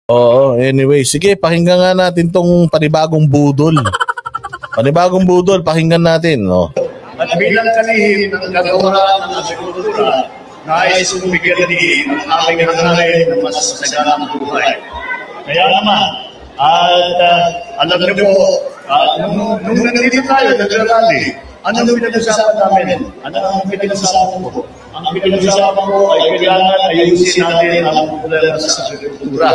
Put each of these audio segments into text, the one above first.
Oo, anyway. Sige, pakinggan nga natin tong panibagong budol. Panibagong budol, pakinggan natin. No? At bilang kalihim ng kagawaran ng agrikultura, nais kong bigyan din ang aming hangarin ng mas masaganang buhay. Kaya naman, alam niyo po, nung nandito tayo, nag-rally, ano pinag-usapan namin? Ano ang pinag-usapan ko? Ang pinag-usapan ko ay kailangan ayusin natin ang problema sa agrikultura.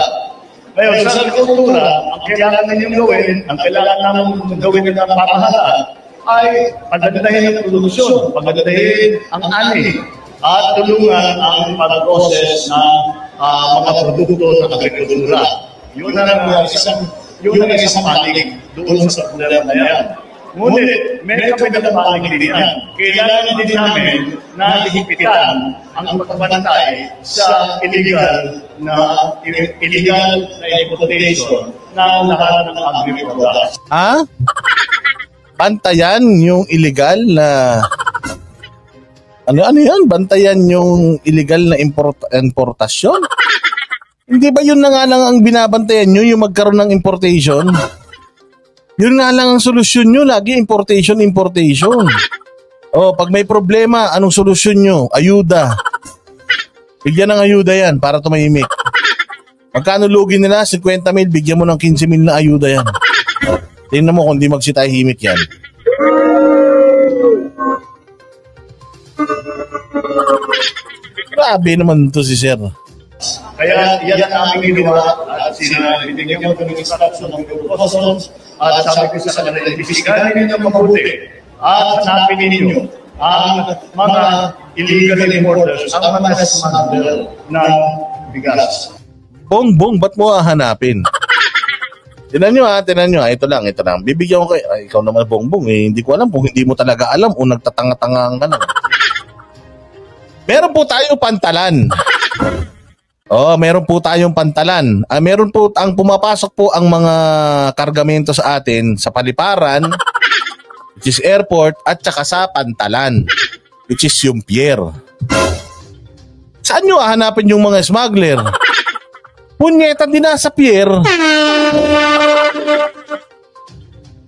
Ngayon, sa agrikultura, ang kailangan ninyong gawin, ang kailangan namin gawin ng pamahalaan, ay pagandahin ang produksyon, pagandahin ang ani, at tulungan ang pag-process ng mga produkto ng agrikultura. Yun ang isang panig doon sa problema na yan. Ngunit, may kapilang panig din yan. Kailangan din namin na higipitan ang pagbantay sa illegal na importation ng lahat ng agri-products. Ha? Bantayan yung illegal na ano yan? Bantayan yung illegal na importasyon? Hindi ba yun na nga lang ang binabantayan nyo, yung magkaroon ng importation? Yun nga lang ang solusyon nyo, lagi importation. Pag may problema, anong solusyon nyo? Ayuda. Bigyan ng ayuda yan para tumahimik. Magkano lugi nila? 50 mil, bigyan mo ng 15 mil na ayuda yan. Tingnan mo kung di magsitahimik yan. Grabe naman to si Sir. Kaya yan ang aming ginawa at binigyan mo ng instruction ng customs at sabi ko sa kanila, ibisiganin ninyo mabuti at hanapin ninyo ang mga illegal importers, ang mga smuggler ng bigas. Bongbong, ba't mo hahanapin? Tinan nyo. Ito lang. Bibigyan ko kayo. Ikaw naman, Bongbong. Hindi ko alam kung hindi mo talaga alam o nagtatanga-tangang ka lang. Meron po tayong pantalan. Meron po tayong pantalan. Meron po, ang pumapasok po ang mga kargamento sa atin sa paliparan, which is airport, at saka sa pantalan, which is yung pier. Saan nyo hahanapin yung mga smuggler? Punyeta din na sa pier.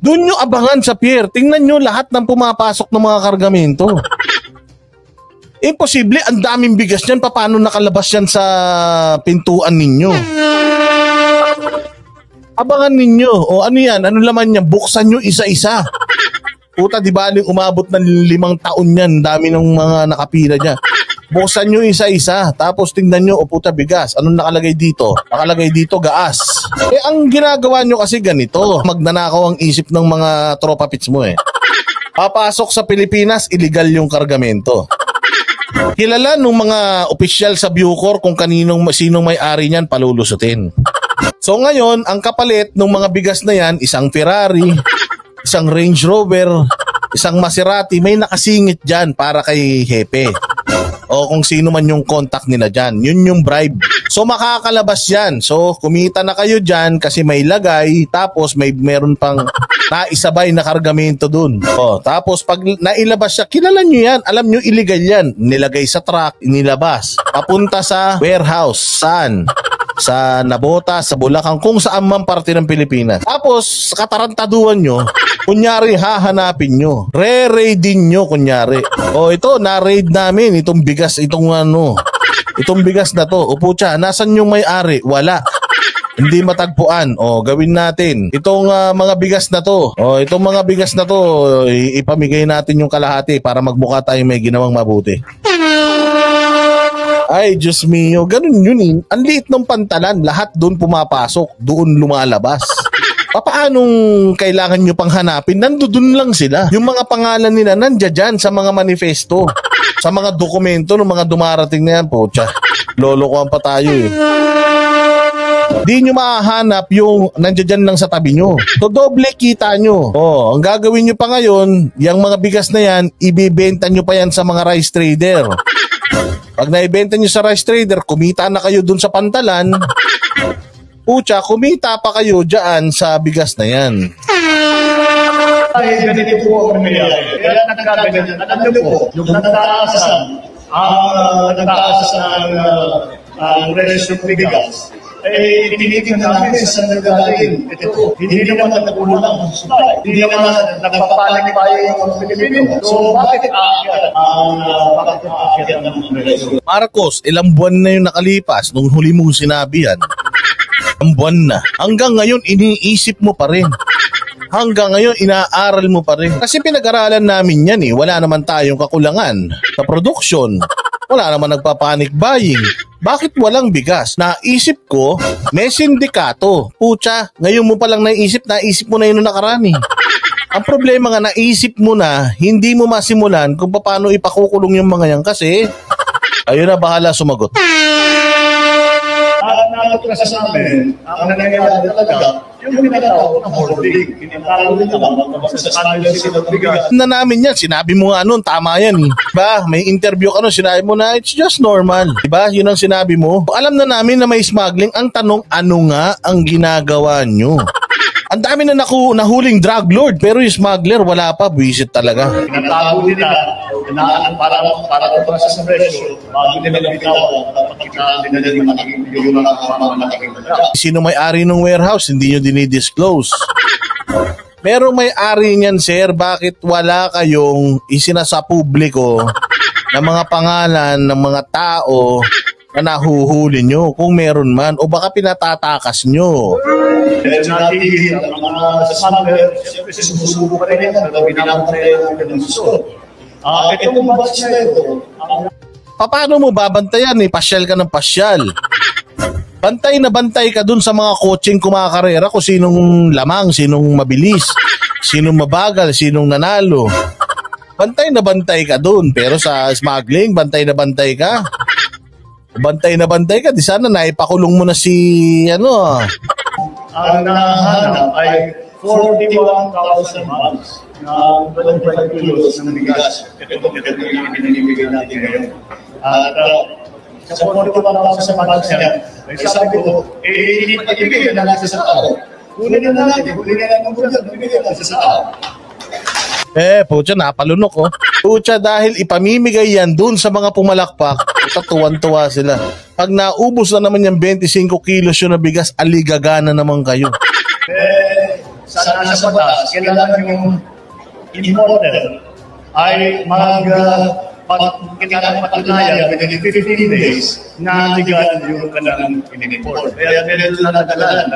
Doon nyo abangan sa pier. Tingnan nyo lahat ng pumapasok ng mga kargamento. Imposible, ang daming bigas niyan. Paano nakalabas yan sa pintuan ninyo? Abangan ninyo. O ano yan? Ano laman yan? Buksan nyo isa-isa. Puta, di ba umabot ng 5 taon yan? Dami ng mga nakapila niya. Buksan nyo isa-isa, tapos tingnan nyo, puta, bigas. Anong nakalagay dito? Nakalagay dito, gaas. Ang ginagawa nyo kasi ganito. Magnanakaw ang isip ng mga tropa pits mo Papasok sa Pilipinas, illegal yung kargamento. Kilala nung mga opisyal sa Bucor kung sinong may-ari niyan, palulusutin. So ngayon, ang kapalit ng mga bigas na yan, isang Ferrari, isang Range Rover, isang Maserati, may nakasingit dyan para kay Hepe. O kung sino man yung contact nila dyan. Yun yung bribe. So makakalabas yan. So kumita na kayo dyan kasi may lagay, tapos meron pang naisabay na kargamento dun. Tapos pag nailabas siya, kilala nyo yan. Alam nyo, illegal yan. Nilagay sa truck, inilabas. Papunta sa warehouse. Saan? Sa Nabota, sa Bulacan, kung saan man parte ng Pilipinas. Tapos, sa katarantaduhan nyo, kunyari hahanapin nyo. Re-raidin nyo, kunyari. Ito, na-raid namin. Itong bigas, itong bigas na to. Pucha, nasan yung may-ari? Wala. Hindi matagpuan. Gawin natin. Itong mga bigas na to. Itong mga bigas na to, ipamigay natin yung kalahati para magmukha tayong may ginawang mabuti. Ay, Diyos mio, ganun yun Ang liit ng pantalan, lahat doon pumapasok, doon lumalabas. Paanong kailangan nyo pang hanapin? Nandoon lang sila. Yung mga pangalan nila nandiyan dyan sa mga manifesto, sa mga dokumento ng mga dumarating na yan. Pocha, lolokohan pa tayo Di nyo mahanap yung nandiyan dyan lang sa tabi nyo. So doble kita nyo. Ang gagawin nyo pa ngayon, yung mga bigas na yan, ibibenta nyo pa yan sa mga rice trader. Pag naibenta nyo sa rice trader, kumita na kayo dun sa pantalan. Pucha, kumita pa kayo dyan sa bigas na yan. Ay, ganito po ang nangyayari. Kaya nagkaganyan. Alam niyo po, yung nagtaasan ang presyo ng bigas tinitignan namin sa nagagaling. Ito, hindi naman nagkulang ang supply. Hindi naman nagpapanik pa yung mga Pilipino. So, bakit aakyat ang presyo? Marcos, ilang buwan na yung nakalipas nung huli mong sinabi yan. Ang buwan na. Hanggang ngayon, iniisip mo pa rin. Hanggang ngayon, inaaral mo pa rin. Kasi pinag-aralan namin yan eh. Wala naman tayong kakulangan sa production. Wala naman nagpapanik buying. Bakit walang bigas? Naisip ko, may sindikato. Pucha, ngayon mo palang naisip mo na yun nung nakaraan eh. Ang problema nga, naisip mo na, hindi mo masimulan kung paano ipakukulong yung mga yan kasi ayun na, bahala sumagot. Nakakita sa amin, ang nangyayari talaga, yung pinatawag na hoarding. Pinatawag nila sa kanila sila bigas. Na namin yan, sinabi mo nga nun, tama yan. Diba? May interview ka nun, sinabi mo na it's just normal. Diba? Yun ang sinabi mo. Alam na namin na may smuggling. Ang tanong, ano nga ang ginagawa nyo? Ang dami na nahuling drug lord, pero yung smuggler, wala pa, buwisit talaga. Pinatago nila, para sa presyo, bago nila bitaw, dapat kita nila yung malaking bala. Sino may-ari ng warehouse, hindi nyo dinidisclose. Pero may-ari niyan, sir, bakit wala kayong isinasa publiko na mga pangalan ng mga tao na nahuhuli nyo kung meron man o baka pinatatakas nyo? Dahil natigil ang mga smuggler, siyempre sumusubo pa rin yan, pero binabantayan ng gusto. Itong batch na ito, Paano mo babantayan eh? Pasyal ka ng pasyal. Bantay na bantay ka dun sa mga coaching kumakarera kung sinong lamang, sinong mabilis, sinong mabagal, sinong nanalo. Bantay na bantay ka dun. Pero sa smuggling, bantay na bantay ka. Bantay na bantay ka, di sana naipakulong mo na si ang nahanap ay 41,000 bags na 25 kilos ng bigas. Ito yung pinanibigay natin ngayon. At sa 41,000 bags yan, ay sabi ko, hindi pa ibigay na natin sa tao. Kunin na natin, kunin na natin ang ibigay natin sa tao. Pucha, napalunok oh. Pucha, dahil ipamimigay yan dun sa mga pumalakpak, tuwan-tuwa sila. Pag naubos na naman yung 25 kilos yun na bigas, aligagana naman kayo. Sa nasa batas, kailangan yung importer ay kailangan patunayan within 15 days na legal yung kanilang in-import. Kaya meron na nadala.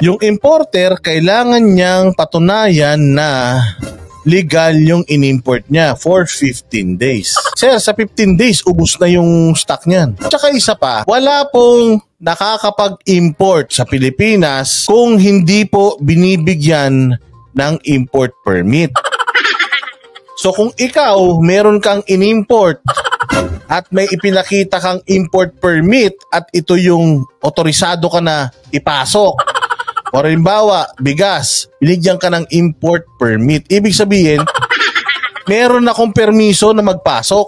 Yung importer, kailangan niyang patunayan na legal yung in-import niya for 15 days. Sir, sa 15 days, ubus na yung stock niyan. Tsaka isa pa, wala pong nakakapag-import sa Pilipinas kung hindi po binibigyan ng import permit. So kung ikaw, meron kang in-import at may ipinakita kang import permit at ito yung otorisado ka na ipasok, o halimbawa, bigas, binigyan ka ng import permit. Ibig sabihin, meron akong permiso na magpasok.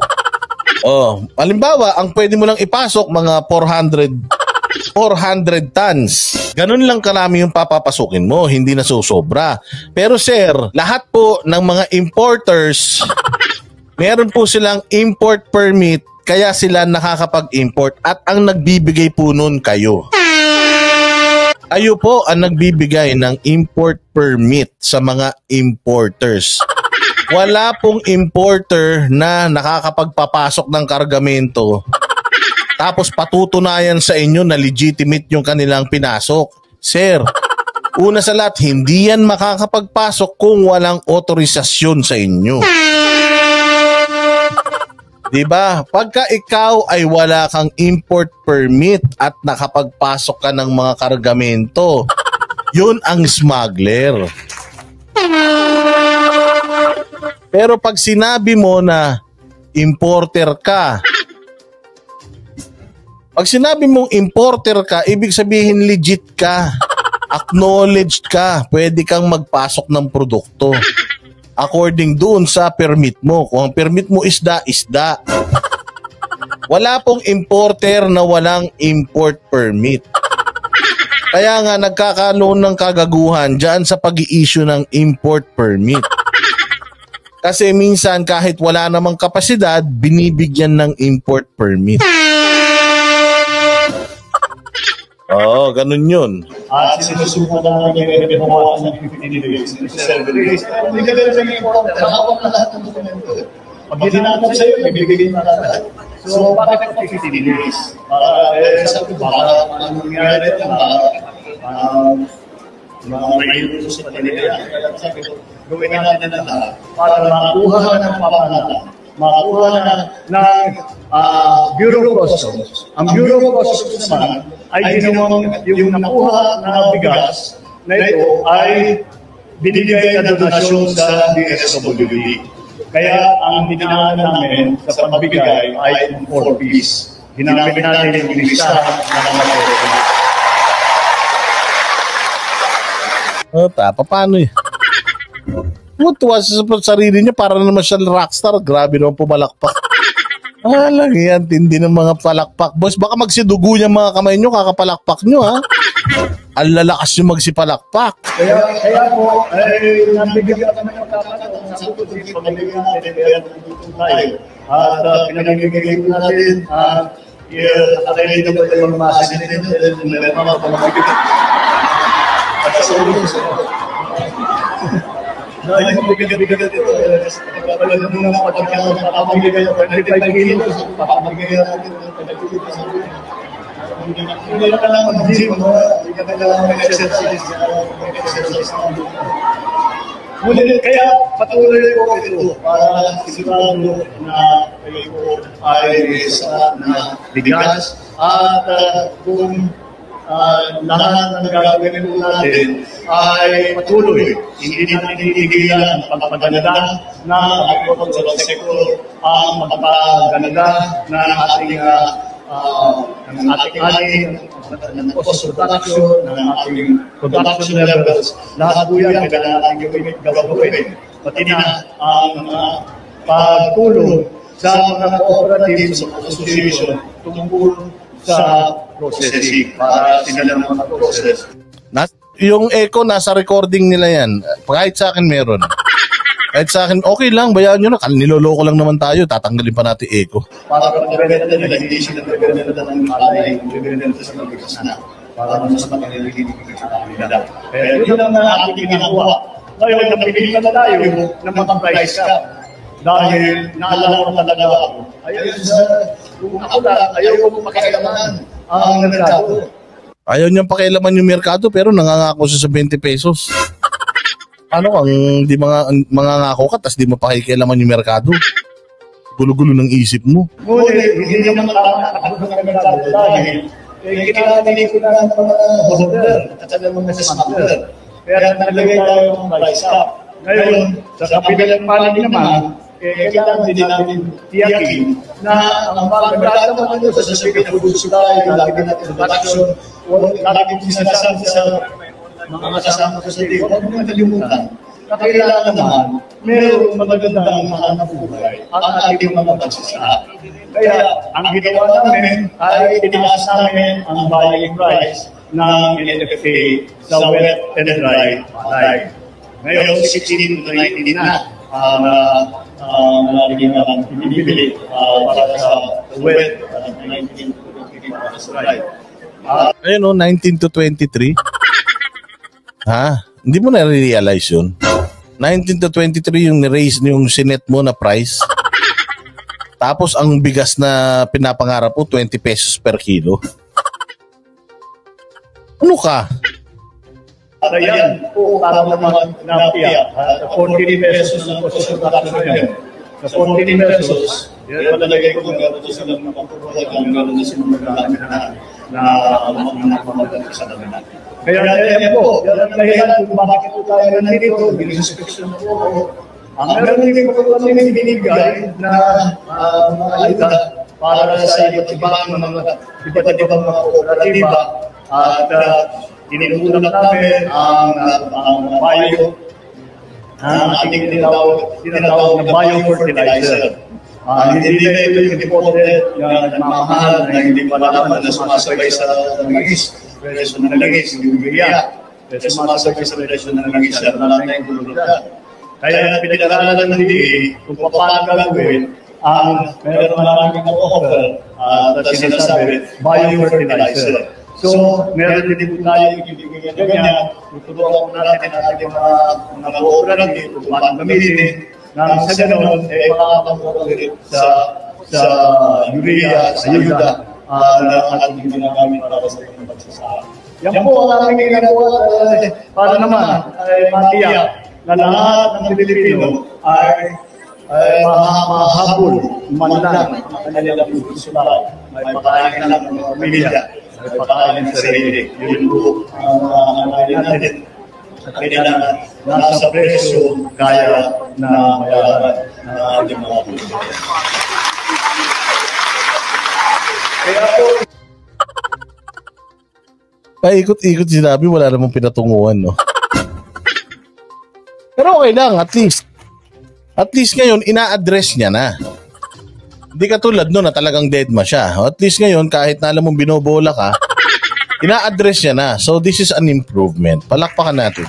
Halimbawa, ang pwede mo lang ipasok, mga 400 tons. Ganun lang karami yung papapasukin mo, hindi na susobra. Pero sir, lahat po ng mga importers, meron po silang import permit, kaya sila nakakapag-import at ang nagbibigay po nun kayo. Kayo po ang nagbibigay ng import permit sa mga importers. Wala pong importer na nakakapagpapasok ng kargamento tapos patutunayan sa inyo na legitimate yung kanilang pinasok. Sir, una sa lahat, hindi yan makakapagpasok kung walang otorisasyon sa inyo. Diba? Pagka ikaw ay wala kang import permit at nakapagpasok ka ng mga kargamento, yun ang smuggler. Pero pag sinabi mo na importer ka, pag sinabi mong importer ka, ibig sabihin legit ka, acknowledged ka, pwede kang magpasok ng produkto. According doon sa permit mo. Kung ang permit mo isda, isda. Wala pong importer na walang import permit. Kaya nga nagkakaroon ng kagaguhan dyan sa pag-i-issue ng import permit. Kasi minsan kahit wala namang kapasidad, binibigyan ng import permit. Oo, ganun yun. At sinusuko namin yung bawasan ng 15 days, 7 days. Hindi ka ganun sa mga importer, hawak na lahat ng dokumento. Pag ginamit sa'yo, ibibigay na lahat. So, bakit ako 15 days? Sabi ko, baka anong nangyari ito, mga may sa kanila. Sabi ko, gawin natin na lahat para makakuha ng pamahalaan, makakuha ng Bureau of Customs. Ang Bureau of Customs naman ay ginawang yung nakuha na bigas na ito ay binigay na donasyon sa DSWD. Kaya ang dinaan namin sa pagbigay ay 4 piece. Ginamit natin yung lista na mga paano eh? Mutuwa sa sarili niya para naman siya rockstar. Grabe naman pumalakpak. Lang yan, tindi ng mga palakpak. Boss, baka magsidugo niya mga kamay niyo, kakapalakpak niyo ha. Ang lalakas yung magsipalakpak. Kaya po, ay nabigyan kami ng kakataon. Sabi ko, sige, pamigyan natin, kaya nandito tayo. At pinamigay natin, nakakaili na ba yung mga masin nito, mga pamigyan. At sa ulo, dahil mabigat-bigat ito, kapag nung napatagyan ng kapamigay ng 25 kilos, kapamigay natin ng 25 kilos. Hindi ka lang mag-gym, hindi ka lang mag-exercise. Ngunit kaya patuloy ko ito para sigurado na kayo ay sa na bigas at kung lahat ng gagawin po natin ay patuloy. Hindi natin tinigilan ang pagpaganda na agricultural sector, ang pagpaganda na ating ani, ng cost production, ng ating production levels. Lahat po yan kailangan natin gawin. Pati na ang pagtulong sa mga cooperatives, association, tungkol sa processing para sila ng mga process. Yung echo, nasa recording nila yan. Kahit sa akin meron. Kahit sa akin, okay lang, bayaan nyo na. Niloloko lang naman tayo, tatanggalin pa natin echo. Para pag-benta nila, hindi sila pag-benta ng malay, pag-benta sa mabigas na. Para mas makinilinig nila. Kaya yun ang ating ginagawa. Ngayon, napilitan na tayo ng mga price cap. Dahil naalala ko talaga ako. Ayun kung ako lang, ayaw ko pakialaman ang merkado. Ayaw niyang pakialaman yung merkado pero nangangako siya sa 20 pesos. Ano kung di mangangako ka tapos di mo pakikialaman yung merkado? Gulo-gulo ng isip mo. Ngunit, hindi naman nakakakabot ng merkado dahil kinakalinig ko na ng mga holder at ng mga smuggler. Kaya nalagay tayo ng price cap. Ngayon, sa kapilang panig naman, kailangan din natin tiyakin na ang mga nagdadaman nito sa sasabihin ng food supply, lagi natin production, lagi sinasabi sa mga kasama ko sa day, huwag mo nakalimutan na kailangan naman mayroong magagandang mahanap buhay ang ating mga magsasaka. Kaya ang ginawa namin ay tinaas namin ang buying price ng NFA sa wet and dry palay. Ngayon, 16 to 19 na ang nalagyan naman pinibili para sa wet at 19 to 23 para sa dry. Ayun o, 19 to 23. Ha? Hindi mo na-realize yun? 19 to 23 yung ni-raise yung sinet mo na price. Tapos ang bigas na pinapangarap mo, 20 pesos per kilo. Ano ka? Ayan po para naman napiyak. 14 pesos ang posisyon natin ngayon. Sa 14 pesos, yan malalagay ko kung gano'n sila mapapagpapag, kung gano'n sila magkakami na mga sa namin. Kaya yan po, yan ang dahilan kung bakit po tayo nandito, binususpeksyon po ako. Ang meron din po kami binigay na mga ayuda para sa iba't ibang mga kooperatiba at tinutulak namin ang bio, ang ating tinatawag na biofertilizer. Hindi na ito yung imported na nagmamahal na hindi malalaman na sumasabay sa langis. Presyo ng langis, yung biya. Sumasabay sa presyo ng langis at nalang kulubad. Kaya pinag-aralan ng DA kung paano gagawin ang meron maraming offer at sinasabi biofertilizer. So, meron din po tayo ibibigay na ganyan. Tuturuan po natin ang ating mga cooperative kung paano gamitin. Nang sa ganoon, makakapag-ulit sa urea, sa ayuda, na ating ginagamit para sa mga magsasaka. Yan po ang aming ginagawa para naman ay matiyak na lahat ng Pilipino ay mahabol, manlang ang kanilang gustuhan. May pakain lang ng pamilya, may pakain ng sarili. Yun po ang natin sa kailangan nasa presyo kaya na mayaran na ating mga Pilipino. Kaya po, paikot-ikot sinabi, wala namang pinatunguhan, no? Pero okay lang, at least. At least ngayon, ina-address niya na. Hindi katulad no na talagang deadma siya. At least ngayon, kahit na alam mong binobola ka, ina-address niya na. So this is an improvement. Palakpakan natin.